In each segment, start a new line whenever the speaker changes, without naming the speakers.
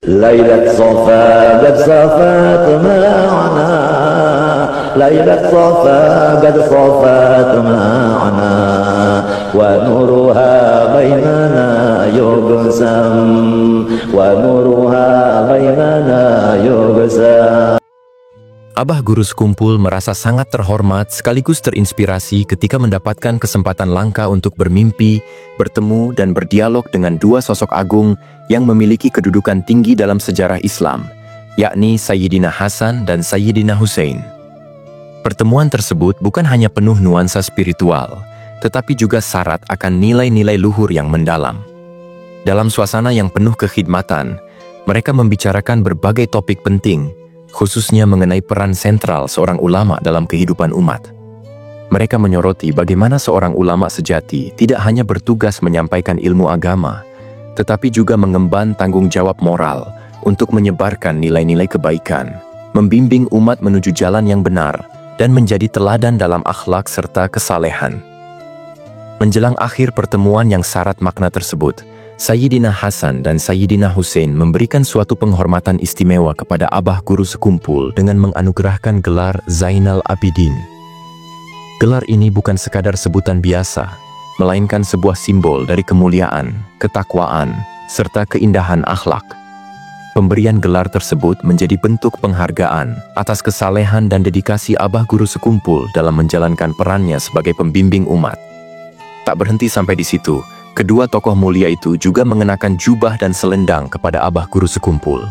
ليلة صفا قد صفات معنا ليلة صفا قد صفات معنا ونورها بيننا يقسم ونورها بيننا يقسم.
Abah Guru Sekumpul merasa sangat terhormat sekaligus terinspirasi ketika mendapatkan kesempatan langka untuk bermimpi, bertemu, dan berdialog dengan dua sosok agung yang memiliki kedudukan tinggi dalam sejarah Islam, yakni Sayyidina Hasan dan Sayyidina Hussein. Pertemuan tersebut bukan hanya penuh nuansa spiritual, tetapi juga syarat akan nilai-nilai luhur yang mendalam. Dalam suasana yang penuh kekhidmatan, mereka membicarakan berbagai topik penting, khususnya mengenai peran sentral seorang ulama dalam kehidupan umat. Mereka menyoroti bagaimana seorang ulama sejati tidak hanya bertugas menyampaikan ilmu agama, tetapi juga mengemban tanggung jawab moral untuk menyebarkan nilai-nilai kebaikan, membimbing umat menuju jalan yang benar, dan menjadi teladan dalam akhlak serta kesalehan. Menjelang akhir pertemuan yang syarat makna tersebut, Sayyidina Hasan dan Sayyidina Hussein memberikan suatu penghormatan istimewa kepada Abah Guru Sekumpul dengan menganugerahkan gelar Zainal Abidin. Gelar ini bukan sekadar sebutan biasa, melainkan sebuah simbol dari kemuliaan, ketakwaan, serta keindahan akhlak. Pemberian gelar tersebut menjadi bentuk penghargaan atas kesalehan dan dedikasi Abah Guru Sekumpul dalam menjalankan perannya sebagai pembimbing umat. Tak berhenti sampai di situ, kedua tokoh mulia itu juga mengenakan jubah dan selendang kepada Abah Guru Sekumpul.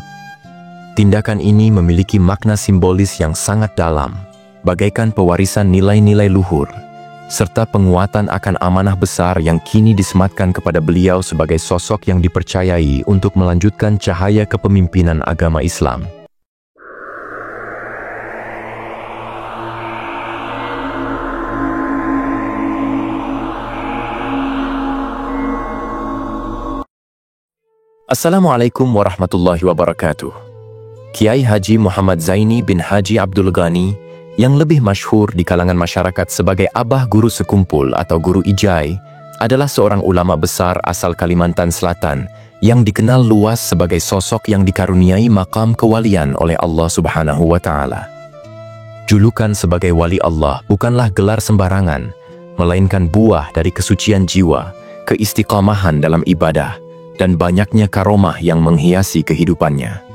Tindakan ini memiliki makna simbolis yang sangat dalam, bagaikan pewarisan nilai-nilai luhur, serta penguatan akan amanah besar yang kini disematkan kepada beliau sebagai sosok yang dipercayai untuk melanjutkan cahaya kepemimpinan agama Islam. Assalamualaikum warahmatullahi wabarakatuh. Kiai Haji Muhammad Zaini bin Haji Abdul Ghani, yang lebih masyhur di kalangan masyarakat sebagai Abah Guru Sekumpul atau Guru Ijai, adalah seorang ulama besar asal Kalimantan Selatan yang dikenal luas sebagai sosok yang dikaruniai makam kewalian oleh Allah Subhanahu wa Ta'ala. Julukan sebagai wali Allah bukanlah gelar sembarangan, melainkan buah dari kesucian jiwa, keistiqamahan dalam ibadah, dan banyaknya karomah yang menghiasi kehidupannya.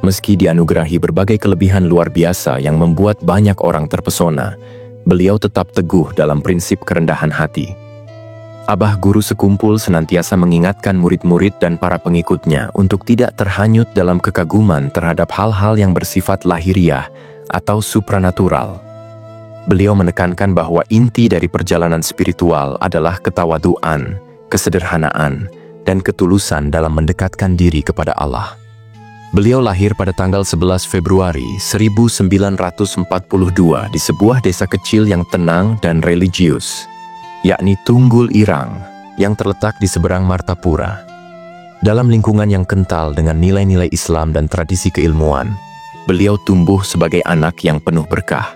Meski dianugerahi berbagai kelebihan luar biasa yang membuat banyak orang terpesona, beliau tetap teguh dalam prinsip kerendahan hati. Abah Guru Sekumpul senantiasa mengingatkan murid-murid dan para pengikutnya untuk tidak terhanyut dalam kekaguman terhadap hal-hal yang bersifat lahiriah atau supranatural. Beliau menekankan bahwa inti dari perjalanan spiritual adalah ketawaduan, kesederhanaan, dan ketulusan dalam mendekatkan diri kepada Allah. Beliau lahir pada tanggal 11 Februari 1942 di sebuah desa kecil yang tenang dan religius, yakni Tunggul Irang, yang terletak di seberang Martapura. Dalam lingkungan yang kental dengan nilai-nilai Islam dan tradisi keilmuan, beliau tumbuh sebagai anak yang penuh berkah.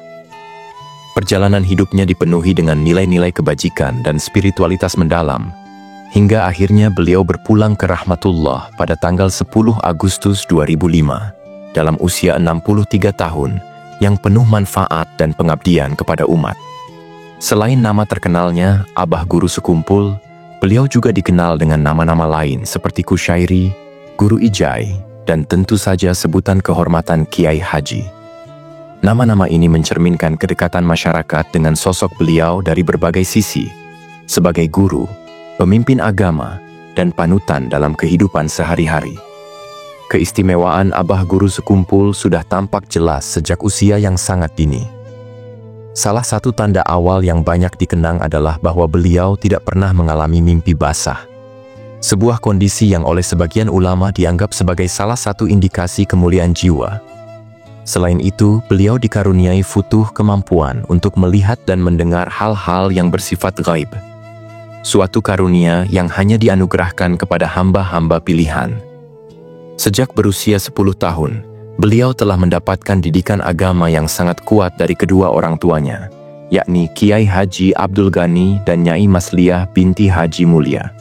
Perjalanan hidupnya dipenuhi dengan nilai-nilai kebajikan dan spiritualitas mendalam, hingga akhirnya beliau berpulang ke rahmatullah pada tanggal 10 Agustus 2005 dalam usia 63 tahun yang penuh manfaat dan pengabdian kepada umat. Selain nama terkenalnya Abah Guru Sekumpul, beliau juga dikenal dengan nama-nama lain seperti Kusyairi, Guru Ijai, dan tentu saja sebutan kehormatan Kiai Haji. Nama-nama ini mencerminkan kedekatan masyarakat dengan sosok beliau dari berbagai sisi, sebagai guru, pemimpin agama, dan panutan dalam kehidupan sehari-hari. Keistimewaan Abah Guru Sekumpul sudah tampak jelas sejak usia yang sangat dini. Salah satu tanda awal yang banyak dikenang adalah bahwa beliau tidak pernah mengalami mimpi basah. Sebuah kondisi yang oleh sebagian ulama dianggap sebagai salah satu indikasi kemuliaan jiwa. Selain itu, beliau dikaruniai futuh kemampuan untuk melihat dan mendengar hal-hal yang bersifat gaib. Suatu karunia yang hanya dianugerahkan kepada hamba-hamba pilihan. Sejak berusia 10 tahun, beliau telah mendapatkan didikan agama yang sangat kuat dari kedua orang tuanya, yakni Kiai Haji Abdul Ghani dan Nyai Masliyah binti Haji Mulia.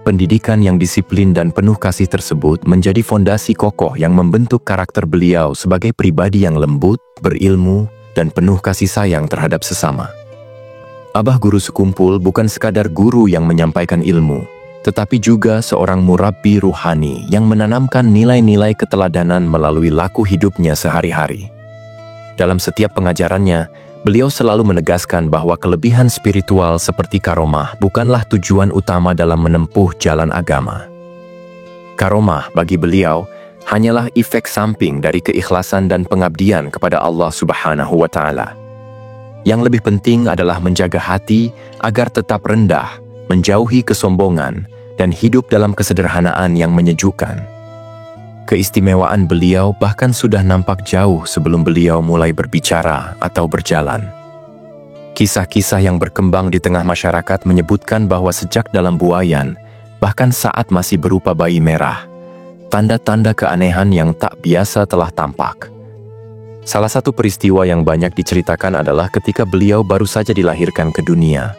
Pendidikan yang disiplin dan penuh kasih tersebut menjadi fondasi kokoh yang membentuk karakter beliau sebagai pribadi yang lembut, berilmu, dan penuh kasih sayang terhadap sesama. Abah Guru Sekumpul bukan sekadar guru yang menyampaikan ilmu, tetapi juga seorang murabbi ruhani yang menanamkan nilai-nilai keteladanan melalui laku hidupnya sehari-hari. Dalam setiap pengajarannya, beliau selalu menegaskan bahwa kelebihan spiritual seperti karomah bukanlah tujuan utama dalam menempuh jalan agama. Karomah bagi beliau hanyalah efek samping dari keikhlasan dan pengabdian kepada Allah Subhanahu wa Ta'ala. Yang lebih penting adalah menjaga hati agar tetap rendah, menjauhi kesombongan, dan hidup dalam kesederhanaan yang menyejukkan. Keistimewaan beliau bahkan sudah nampak jauh sebelum beliau mulai berbicara atau berjalan. Kisah-kisah yang berkembang di tengah masyarakat menyebutkan bahwa sejak dalam buayan, bahkan saat masih berupa bayi merah, tanda-tanda keanehan yang tak biasa telah tampak. Salah satu peristiwa yang banyak diceritakan adalah ketika beliau baru saja dilahirkan ke dunia.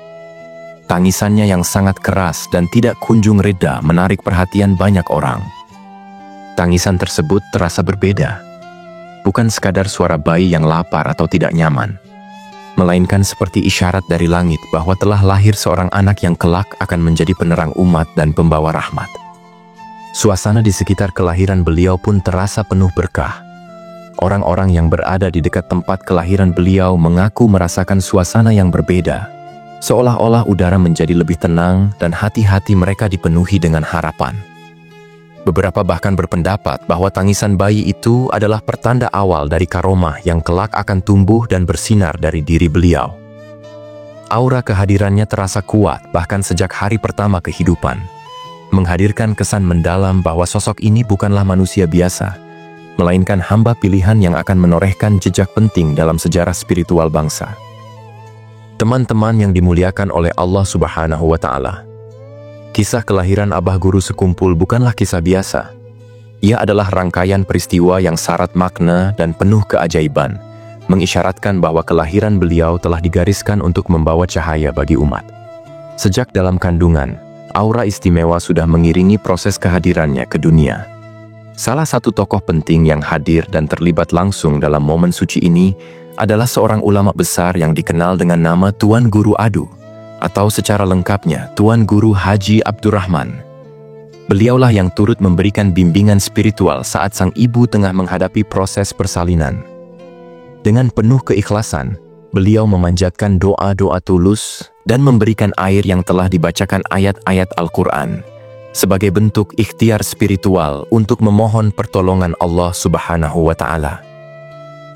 Tangisannya yang sangat keras dan tidak kunjung reda menarik perhatian banyak orang. Tangisan tersebut terasa berbeda. Bukan sekadar suara bayi yang lapar atau tidak nyaman, melainkan seperti isyarat dari langit bahwa telah lahir seorang anak yang kelak akan menjadi penerang umat dan pembawa rahmat. Suasana di sekitar kelahiran beliau pun terasa penuh berkah. Orang-orang yang berada di dekat tempat kelahiran beliau mengaku merasakan suasana yang berbeda, seolah-olah udara menjadi lebih tenang dan hati-hati mereka dipenuhi dengan harapan. Beberapa bahkan berpendapat bahwa tangisan bayi itu adalah pertanda awal dari karomah yang kelak akan tumbuh dan bersinar dari diri beliau. Aura kehadirannya terasa kuat bahkan sejak hari pertama kehidupan, menghadirkan kesan mendalam bahwa sosok ini bukanlah manusia biasa, melainkan hamba pilihan yang akan menorehkan jejak penting dalam sejarah spiritual bangsa. Teman-teman yang dimuliakan oleh Allah Subhanahu wa Ta'ala, kisah kelahiran Abah Guru Sekumpul bukanlah kisah biasa. Ia adalah rangkaian peristiwa yang syarat makna dan penuh keajaiban, mengisyaratkan bahwa kelahiran beliau telah digariskan untuk membawa cahaya bagi umat. Sejak dalam kandungan, aura istimewa sudah mengiringi proses kehadirannya ke dunia. Salah satu tokoh penting yang hadir dan terlibat langsung dalam momen suci ini adalah seorang ulama besar yang dikenal dengan nama Tuan Guru Adu, atau secara lengkapnya Tuan Guru Haji Abdurrahman. Beliaulah yang turut memberikan bimbingan spiritual saat sang ibu tengah menghadapi proses persalinan. Dengan penuh keikhlasan, beliau memanjatkan doa-doa tulus dan memberikan air yang telah dibacakan ayat-ayat Al-Quran sebagai bentuk ikhtiar spiritual untuk memohon pertolongan Allah Subhanahu wa Ta'ala.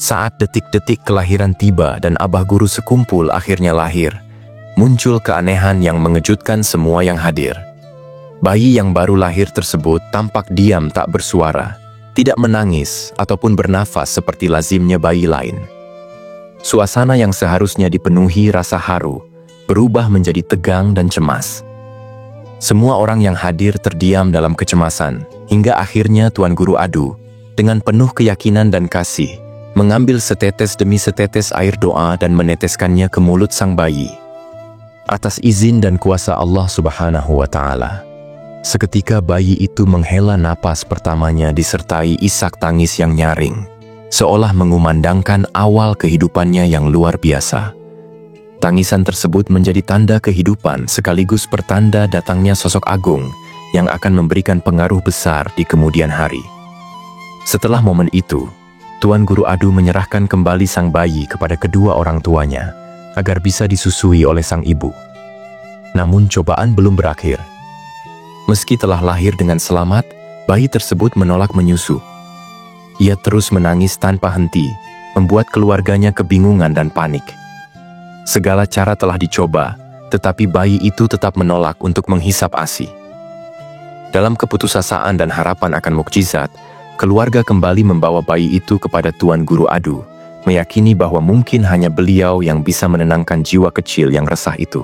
Saat detik-detik kelahiran tiba dan Abah Guru Sekumpul akhirnya lahir, muncul keanehan yang mengejutkan semua yang hadir. Bayi yang baru lahir tersebut tampak diam tak bersuara, tidak menangis ataupun bernafas seperti lazimnya bayi lain. Suasana yang seharusnya dipenuhi rasa haru, berubah menjadi tegang dan cemas. Semua orang yang hadir terdiam dalam kecemasan, hingga akhirnya Tuan Guru Adu, dengan penuh keyakinan dan kasih, mengambil setetes demi setetes air doa dan meneteskannya ke mulut sang bayi. Atas izin dan kuasa Allah Subhanahu wa Ta'ala, seketika bayi itu menghela napas pertamanya disertai isak tangis yang nyaring, seolah mengumandangkan awal kehidupannya yang luar biasa. Tangisan tersebut menjadi tanda kehidupan sekaligus pertanda datangnya sosok agung yang akan memberikan pengaruh besar di kemudian hari. Setelah momen itu, Tuan Guru Adu menyerahkan kembali sang bayi kepada kedua orang tuanya, agar bisa disusui oleh sang ibu. Namun cobaan belum berakhir. Meski telah lahir dengan selamat, bayi tersebut menolak menyusu. Ia terus menangis tanpa henti, membuat keluarganya kebingungan dan panik. Segala cara telah dicoba, tetapi bayi itu tetap menolak untuk menghisap ASI. Dalam keputusasaan dan harapan akan mukjizat, keluarga kembali membawa bayi itu kepada Tuan Guru Adu, meyakini bahwa mungkin hanya beliau yang bisa menenangkan jiwa kecil yang resah itu.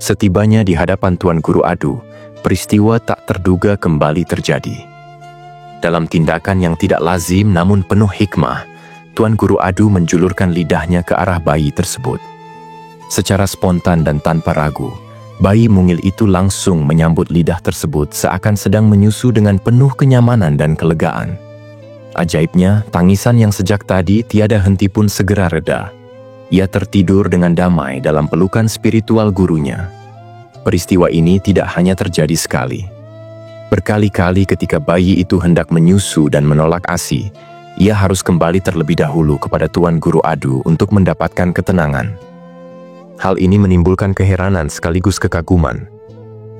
Setibanya di hadapan Tuan Guru Adu, peristiwa tak terduga kembali terjadi. Dalam tindakan yang tidak lazim namun penuh hikmah, Tuan Guru Adu menjulurkan lidahnya ke arah bayi tersebut. Secara spontan dan tanpa ragu, Bayi mungil itu langsung menyambut lidah tersebut seakan sedang menyusu dengan penuh kenyamanan dan kelegaan. Ajaibnya, tangisan yang sejak tadi tiada henti pun segera reda. Ia tertidur dengan damai dalam pelukan spiritual gurunya. Peristiwa ini tidak hanya terjadi sekali. Berkali-kali ketika bayi itu hendak menyusu dan menolak ASI, ia harus kembali terlebih dahulu kepada Tuan Guru Adu untuk mendapatkan ketenangan. Hal ini menimbulkan keheranan sekaligus kekaguman.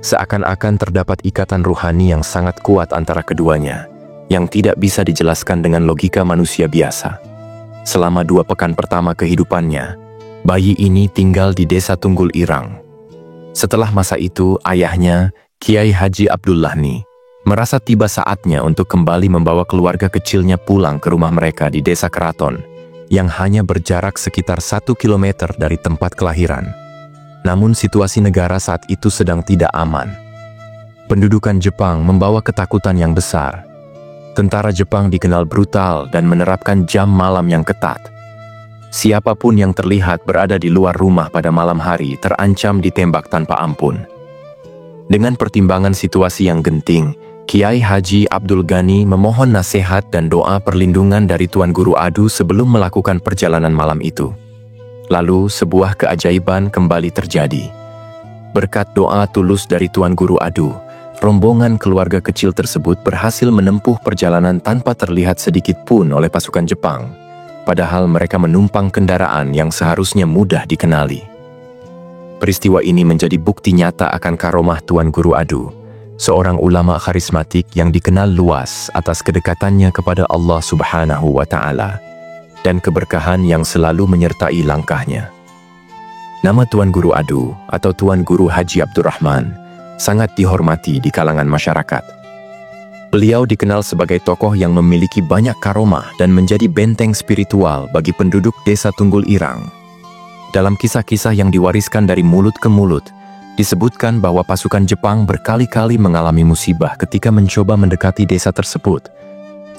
Seakan-akan terdapat ikatan ruhani yang sangat kuat antara keduanya, yang tidak bisa dijelaskan dengan logika manusia biasa. Selama 2 pekan pertama kehidupannya, bayi ini tinggal di desa Tunggul Irang. Setelah masa itu, ayahnya, Kiai Haji Abdullahni, merasa tiba saatnya untuk kembali membawa keluarga kecilnya pulang ke rumah mereka di desa Keraton, yang hanya berjarak sekitar 1 kilometer dari tempat kelahiran. Namun situasi negara saat itu sedang tidak aman. Pendudukan Jepang membawa ketakutan yang besar. Tentara Jepang dikenal brutal dan menerapkan jam malam yang ketat. Siapapun yang terlihat berada di luar rumah pada malam hari terancam ditembak tanpa ampun. Dengan pertimbangan situasi yang genting, Kiai Haji Abdul Ghani memohon nasihat dan doa perlindungan dari Tuan Guru Adu sebelum melakukan perjalanan malam itu. Lalu sebuah keajaiban kembali terjadi. Berkat doa tulus dari Tuan Guru Adu, rombongan keluarga kecil tersebut berhasil menempuh perjalanan tanpa terlihat sedikit pun oleh pasukan Jepang, padahal mereka menumpang kendaraan yang seharusnya mudah dikenali. Peristiwa ini menjadi bukti nyata akan karomah Tuan Guru Adu, seorang ulama karismatik yang dikenal luas atas kedekatannya kepada Allah Subhanahu wa Ta'ala dan keberkahan yang selalu menyertai langkahnya. Nama Tuan Guru Adu atau Tuan Guru Haji Abdurrahman sangat dihormati di kalangan masyarakat. Beliau dikenal sebagai tokoh yang memiliki banyak karomah dan menjadi benteng spiritual bagi penduduk desa Tunggul Irang. Dalam kisah-kisah yang diwariskan dari mulut ke mulut, disebutkan bahwa pasukan Jepang berkali-kali mengalami musibah ketika mencoba mendekati desa tersebut,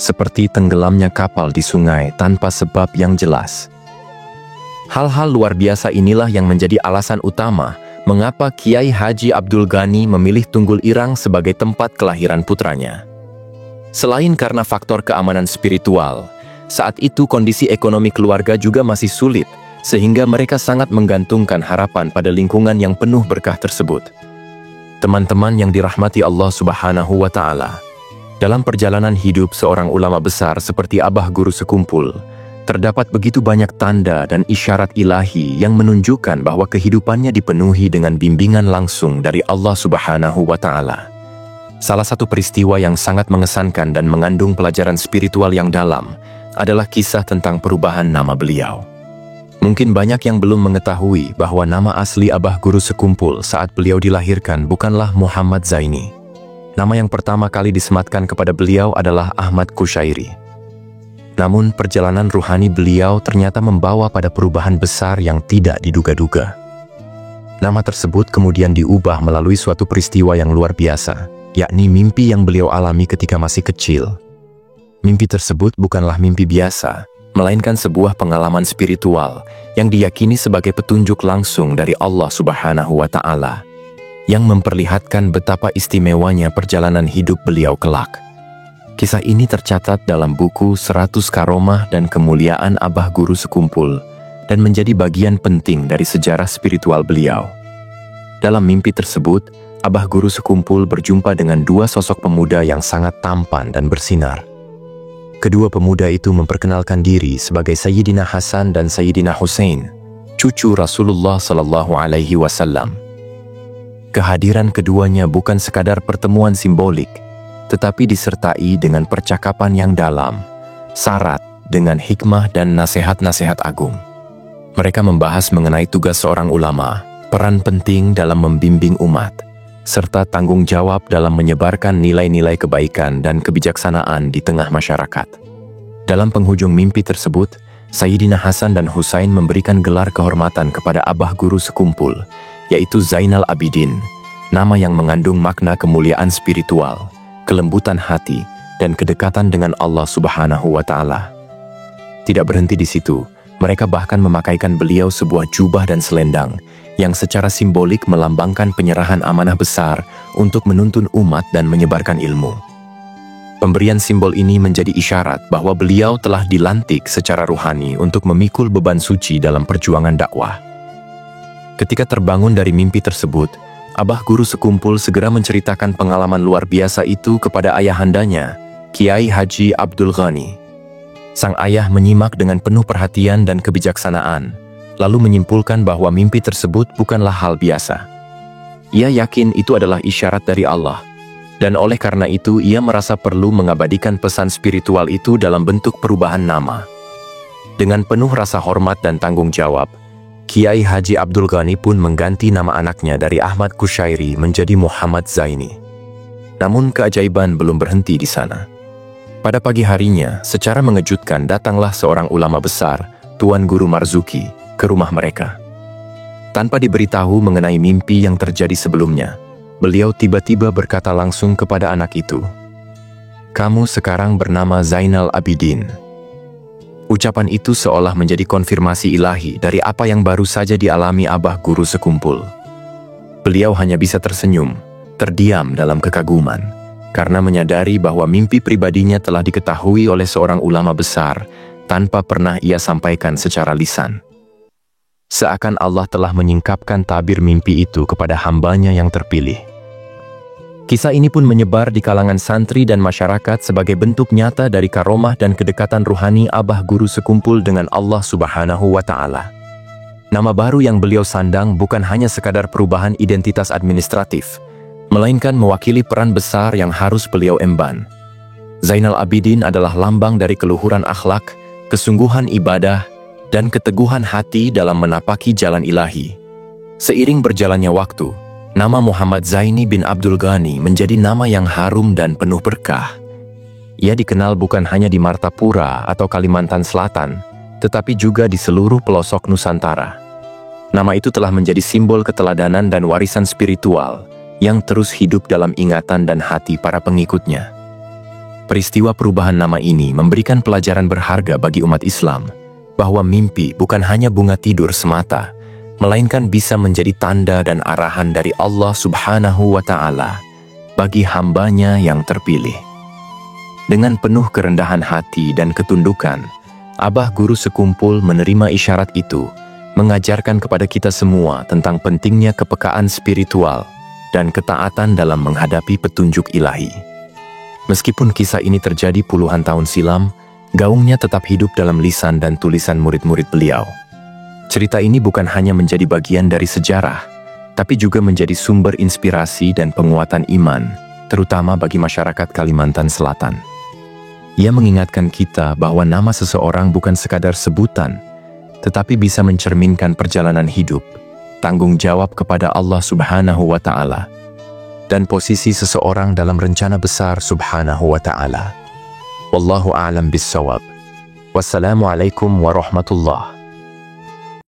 seperti tenggelamnya kapal di sungai tanpa sebab yang jelas. Hal-hal luar biasa inilah yang menjadi alasan utama mengapa Kiai Haji Abdul Ghani memilih Tunggul Irang sebagai tempat kelahiran putranya. Selain karena faktor keamanan spiritual, saat itu kondisi ekonomi keluarga juga masih sulit, sehingga mereka sangat menggantungkan harapan pada lingkungan yang penuh berkah tersebut. Teman-teman yang dirahmati Allah Subhanahu wa Ta'ala, dalam perjalanan hidup seorang ulama besar seperti Abah Guru Sekumpul, terdapat begitu banyak tanda dan isyarat ilahi yang menunjukkan bahwa kehidupannya dipenuhi dengan bimbingan langsung dari Allah Subhanahu wa Ta'ala. Salah satu peristiwa yang sangat mengesankan dan mengandung pelajaran spiritual yang dalam adalah kisah tentang perubahan nama beliau. Mungkin banyak yang belum mengetahui bahwa nama asli Abah Guru Sekumpul saat beliau dilahirkan bukanlah Muhammad Zaini. Nama yang pertama kali disematkan kepada beliau adalah Ahmad Kushairi. Namun perjalanan ruhani beliau ternyata membawa pada perubahan besar yang tidak diduga-duga. Nama tersebut kemudian diubah melalui suatu peristiwa yang luar biasa, yakni mimpi yang beliau alami ketika masih kecil. Mimpi tersebut bukanlah mimpi biasa, melainkan sebuah pengalaman spiritual yang diyakini sebagai petunjuk langsung dari Allah Subhanahu wa Ta'ala, yang memperlihatkan betapa istimewanya perjalanan hidup beliau kelak. Kisah ini tercatat dalam buku 100 Karomah dan Kemuliaan Abah Guru Sekumpul dan menjadi bagian penting dari sejarah spiritual beliau. Dalam mimpi tersebut, Abah Guru Sekumpul berjumpa dengan 2 sosok pemuda yang sangat tampan dan bersinar. Kedua pemuda itu memperkenalkan diri sebagai Sayyidina Hasan dan Sayyidina Hussein, cucu Rasulullah Sallallahu Alaihi Wasallam. Kehadiran keduanya bukan sekadar pertemuan simbolik, tetapi disertai dengan percakapan yang dalam, syarat dengan hikmah dan nasihat-nasihat agung. Mereka membahas mengenai tugas seorang ulama, peran penting dalam membimbing umat, serta tanggung jawab dalam menyebarkan nilai-nilai kebaikan dan kebijaksanaan di tengah masyarakat. Dalam penghujung mimpi tersebut, Sayyidina Hasan dan Husain memberikan gelar kehormatan kepada Abah Guru Sekumpul, yaitu Zainal Abidin, nama yang mengandung makna kemuliaan spiritual, kelembutan hati, dan kedekatan dengan Allah Subhanahu wa Ta'ala. Tidak berhenti di situ, mereka bahkan memakaikan beliau sebuah jubah dan selendang yang secara simbolik melambangkan penyerahan amanah besar untuk menuntun umat dan menyebarkan ilmu. Pemberian simbol ini menjadi isyarat bahwa beliau telah dilantik secara ruhani untuk memikul beban suci dalam perjuangan dakwah. Ketika terbangun dari mimpi tersebut, Abah Guru Sekumpul segera menceritakan pengalaman luar biasa itu kepada ayahandanya, Kiai Haji Abdul Ghani. Sang ayah menyimak dengan penuh perhatian dan kebijaksanaan, lalu menyimpulkan bahwa mimpi tersebut bukanlah hal biasa. Ia yakin itu adalah isyarat dari Allah, dan oleh karena itu ia merasa perlu mengabadikan pesan spiritual itu dalam bentuk perubahan nama. Dengan penuh rasa hormat dan tanggung jawab, Kiai Haji Abdul Ghani pun mengganti nama anaknya dari Ahmad Kushairi menjadi Muhammad Zaini. Namun keajaiban belum berhenti di sana. Pada pagi harinya, secara mengejutkan datanglah seorang ulama besar, Tuan Guru Marzuki, ke rumah mereka. Tanpa diberitahu mengenai mimpi yang terjadi sebelumnya, beliau tiba-tiba berkata langsung kepada anak itu, "Kamu sekarang bernama Zainal Abidin." Ucapan itu seolah menjadi konfirmasi ilahi dari apa yang baru saja dialami Abah Guru Sekumpul. Beliau hanya bisa tersenyum, terdiam dalam kekaguman, karena menyadari bahwa mimpi pribadinya telah diketahui oleh seorang ulama besar tanpa pernah ia sampaikan secara lisan. Seakan Allah telah menyingkapkan tabir mimpi itu kepada hambanya yang terpilih. Kisah ini pun menyebar di kalangan santri dan masyarakat sebagai bentuk nyata dari karomah dan kedekatan ruhani Abah Guru Sekumpul dengan Allah Subhanahu wa Ta'ala. Nama baru yang beliau sandang bukan hanya sekadar perubahan identitas administratif, melainkan mewakili peran besar yang harus beliau emban. Zainal Abidin adalah lambang dari keluhuran akhlak, kesungguhan ibadah, dan keteguhan hati dalam menapaki jalan ilahi. Seiring berjalannya waktu, nama Muhammad Zaini bin Abdul Ghani menjadi nama yang harum dan penuh berkah. Ia dikenal bukan hanya di Martapura atau Kalimantan Selatan, tetapi juga di seluruh pelosok Nusantara. Nama itu telah menjadi simbol keteladanan dan warisan spiritual yang terus hidup dalam ingatan dan hati para pengikutnya. Peristiwa perubahan nama ini memberikan pelajaran berharga bagi umat Islam, bahwa mimpi bukan hanya bunga tidur semata, melainkan bisa menjadi tanda dan arahan dari Allah Subhanahu wa Ta'ala bagi hambanya yang terpilih. Dengan penuh kerendahan hati dan ketundukan, Abah Guru Sekumpul menerima isyarat itu, mengajarkan kepada kita semua tentang pentingnya kepekaan spiritual dan ketaatan dalam menghadapi petunjuk ilahi. Meskipun kisah ini terjadi puluhan tahun silam, gaungnya tetap hidup dalam lisan dan tulisan murid-murid beliau. Cerita ini bukan hanya menjadi bagian dari sejarah, tapi juga menjadi sumber inspirasi dan penguatan iman, terutama bagi masyarakat Kalimantan Selatan. Ia mengingatkan kita bahwa nama seseorang bukan sekadar sebutan, tetapi bisa mencerminkan perjalanan hidup, tanggung jawab kepada Allah Subhanahu wa Ta'ala, dan posisi seseorang dalam rencana besar Subhanahu wa Ta'ala. Wallahu a'lam bissawab. Wassalamualaikum warahmatullahi